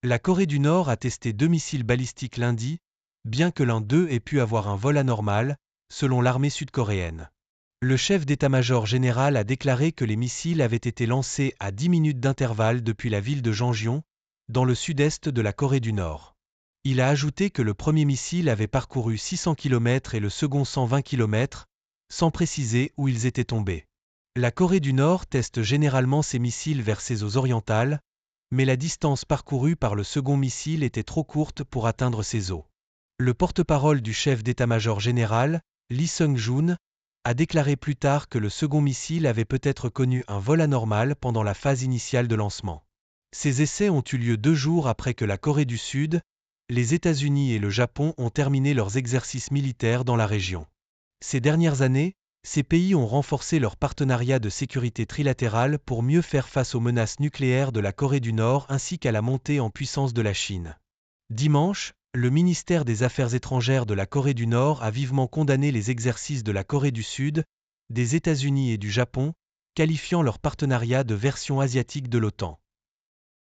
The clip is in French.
La Corée du Nord a testé 2 missiles balistiques lundi, bien que l'un d'eux ait pu avoir un vol anormal, selon l'armée sud-coréenne. Le chef d'état-major général a déclaré que les missiles avaient été lancés à 10 minutes d'intervalle depuis la ville de Janjeon, dans le sud-est de la Corée du Nord. Il a ajouté que le premier missile avait parcouru 600 km et le second 120 km, sans préciser où ils étaient tombés. La Corée du Nord teste généralement ses missiles vers ses eaux orientales, mais la distance parcourue par le second missile était trop courte pour atteindre ses eaux. Le porte-parole du chef d'état-major général, Lee Seung-joon, a déclaré plus tard que le second missile avait peut-être connu un vol anormal pendant la phase initiale de lancement. Ces essais ont eu lieu 2 jours après que la Corée du Sud, les États-Unis et le Japon ont terminé leurs exercices militaires dans la région. Ces dernières années, ces pays ont renforcé leur partenariat de sécurité trilatéral pour mieux faire face aux menaces nucléaires de la Corée du Nord ainsi qu'à la montée en puissance de la Chine. Dimanche, le ministère des Affaires étrangères de la Corée du Nord a vivement condamné les exercices de la Corée du Sud, des États-Unis et du Japon, qualifiant leur partenariat de version asiatique de l'OTAN.